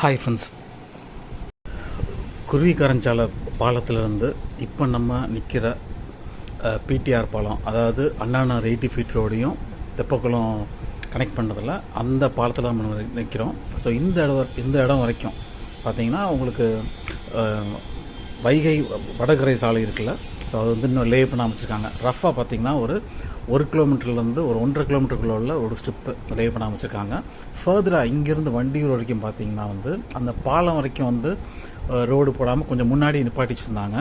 Hi friends, குருவிக்காரஞ்சாலை பாலத்திலிருந்து இப்போ நம்ம நிற்கிற பிடிஆர் பாலம், அதாவது அண்ணாநகர் 80 ஃபீட் ரோடையும் தெப்பக்குளம் கனெக்ட் பண்ணுறதில்ல அந்த பாலத்தில் நம்ம நிற்கிறோம். ஸோ இந்த இடம் வரைக்கும் பார்த்திங்கன்னா உங்களுக்கு வைகை வடகரை சாலை இருக்குல்ல, ஸோ அது வந்து இன்னும் லே பண்ண அமைச்சிருக்காங்க. ரஃபாக பார்த்திங்கன்னா ஒரு கிலோமீட்டர்லேருந்து ஒரு 1.5 கிலோமீட்டருக்குள்ள உள்ள ஒரு ஸ்ட்ரிப்பு லே பண்ண அமைச்சிருக்காங்க. ஃபர்தராக இங்கேருந்து வண்டியூர் வரைக்கும் பார்த்திங்கன்னா அந்த பாலம் வரைக்கும் ரோடு போடாமல் கொஞ்சம் முன்னாடி நிப்பாட்டி வச்சுருந்தாங்க.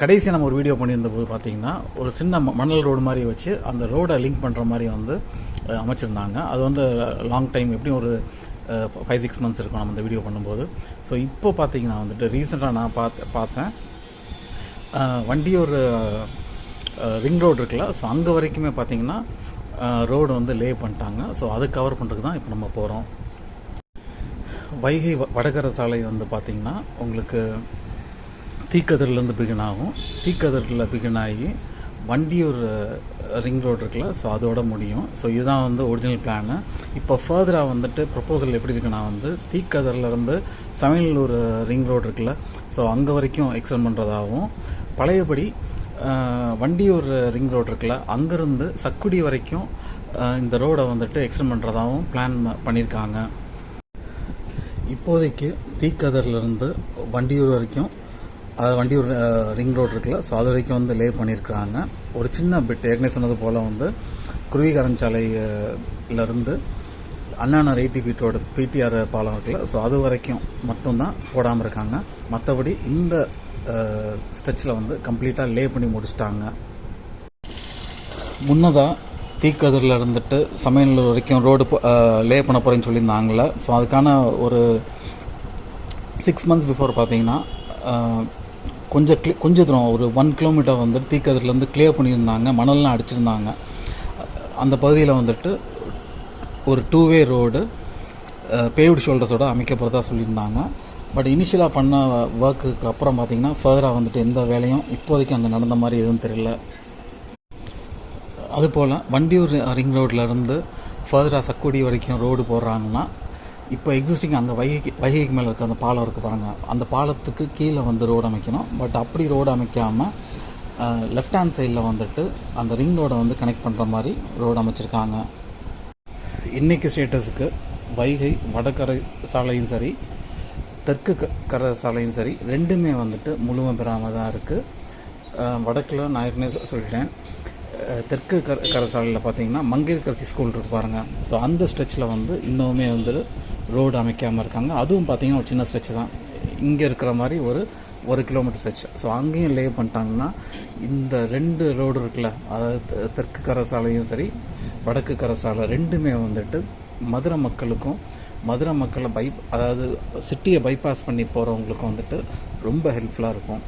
கடைசியாக நம்ம ஒரு வீடியோ பண்ணியிருந்த போது பார்த்திங்கன்னா ஒரு சின்ன மணல் ரோடு மாதிரி வச்சு அந்த ரோடை லிங்க் பண்ணுற மாதிரி அமைச்சிருந்தாங்க. அது லாங் டைம், எப்படியும் ஒரு 5-6 மந்த்ஸ் இருக்கும் நம்ம இந்த வீடியோ பண்ணும்போது. ஸோ இப்போ பார்த்திங்கன்னா ரீசெண்டாக நான் பார்த்தேன் வண்டியூர் ரிங் ரோடு இருக்குல்ல, ஸோ அங்கே வரைக்குமே பார்த்திங்கன்னா ரோடு லே பண்ணிட்டாங்க. ஸோ அதை கவர் பண்ணுறதுக்கு தான் இப்போ நம்ம போகிறோம். வைகை வடகரை சாலை பார்த்திங்கன்னா உங்களுக்கு தீக்கதிரிலேருந்து பிகின் ஆகும். தீக்கதிரில் பிகின் ஆகி வண்டியூர் ரிங் ரோடு இருக்குல்ல, ஸோ அதோட முடியும். ஸோ இதுதான் ஒரிஜினல் பிளானு. இப்போ ஃபர்தராக ப்ரப்போசல் எப்படி இருக்குன்னா தீக்கதிரிலேருந்து சமையலூர் ரிங் ரோடு இருக்குல்ல, ஸோ அங்கே வரைக்கும் எக்ஸ்டெண்ட் பண்ணுறதாகவும், பழையபடி வண்டியூர் ரிங் ரோடு இருக்குல்ல அங்கேருந்து சக்குடி வரைக்கும் இந்த ரோடை எக்ஸ்டெண்ட் பண்ணுறதாகவும் பிளான் பண்ணியிருக்காங்க. இப்போதைக்கு தீக்கதிரிலேருந்து வண்டியூர் வரைக்கும், அதாவது வண்டியூர் ரிங் ரோடு இருக்குல்ல, ஸோ அது வரைக்கும் லே பண்ணியிருக்கிறாங்க. ஒரு சின்ன பிட் ஏற்கனவே சொன்னது போல் குருவிக்காரஞ்சாலையிலேருந்து அண்ணாநகர் 80 ஃபீட் ரோடு பிடிஆர் பாலம் இருக்குல்ல, ஸோ அது வரைக்கும் மட்டும்தான் போடாமல் இருக்காங்க. மற்றபடி இந்த ஸ்ட்ரெச்சில் கம்ப்ளீட்டாக லே பண்ணி முடிச்சிட்டாங்க. முன்னதாக தீக்கதிரில் சமையலூர் வரைக்கும் ரோடு லே பண்ண போகிறேன்னு சொல்லியிருந்தாங்களே, ஸோ அதுக்கான ஒரு 6 மந்த்ஸ் பிஃபோர் பார்த்திங்கன்னா கொஞ்சம் தூரம் ஒரு 1 கிலோமீட்டர் தீக்கதிரிலேருந்து கிளியர் பண்ணியிருந்தாங்க. மணல்லாம் அடிச்சிருந்தாங்க. அந்த பகுதியில் ஒரு 2-வே ரோடு பேவ்டு ஷோல்டர்ஸோடு அமைக்கப்படுறதா சொல்லியிருந்தாங்க. பட் இனிஷியலாக பண்ண ஒர்க்குக்கு அப்புறம் பார்த்திங்கன்னா ஃபர்தராக எந்த வேலையும் இப்போதைக்கு அங்கே நடந்த மாதிரி எதுவும் தெரியல. அதுபோல் வண்டியூர் ரிங் ரோட்லேருந்து ஃபர்தராக சக்குடி வரைக்கும் ரோடு போடுறாங்கன்னா, இப்போ எக்ஸிஸ்டிங் அங்கே வைகைக்கு மேலே இருக்க அந்த பாலம் இருக்குது பாருங்கள், அந்த பாலத்துக்கு கீழே ரோடு அமைக்கணும். பட் அப்படி ரோடு அமைக்காமல் லெஃப்ட் ஹேண்ட் சைடில் அந்த ரிங் ரோடை கனெக்ட் பண்ணுற மாதிரி ரோடு அமைச்சிருக்காங்க. இன்றைக்கி ஸ்டேட்டஸுக்கு வைகை வடகரை சாலையும் சரி, தெற்கு கரை சாலையும் சரி, ரெண்டுமே முழுமை பெறாமல் தான் இருக்குது. வடக்கில் நான் ஏற்கனவே சொல்லிட்டேன். தெற்கு கரை சாலையில் பார்த்திங்கன்னா மங்கையர்கரசி ஸ்கூல் இருக்குது பாருங்கள், ஸோ அந்த ஸ்ட்ரெச்சில் இன்னுமே ரோடு அமைக்காமல் இருக்காங்க. அதுவும் பார்த்திங்கன்னா ஒரு சின்ன ஸ்ட்ரெச் தான், இங்கே இருக்கிற மாதிரி ஒரு கிலோமீட்டர் ஸ்ட்ரெச். ஸோ அங்கேயும் லே பண்ணிட்டாங்கன்னா இந்த 2 ரோடு இருக்குல்ல, அதாவது தெற்கு கரை சாலையும் சரி வடக்கு கரை சாலை ரெண்டுமே மதுரை மக்களுக்கும், மதுரை மக்களை அதாவது சிட்டியை பைபாஸ் பண்ணி போகிறவங்களுக்கும் ரொம்ப ஹெல்ப்ஃபுல்லாக இருக்கும்.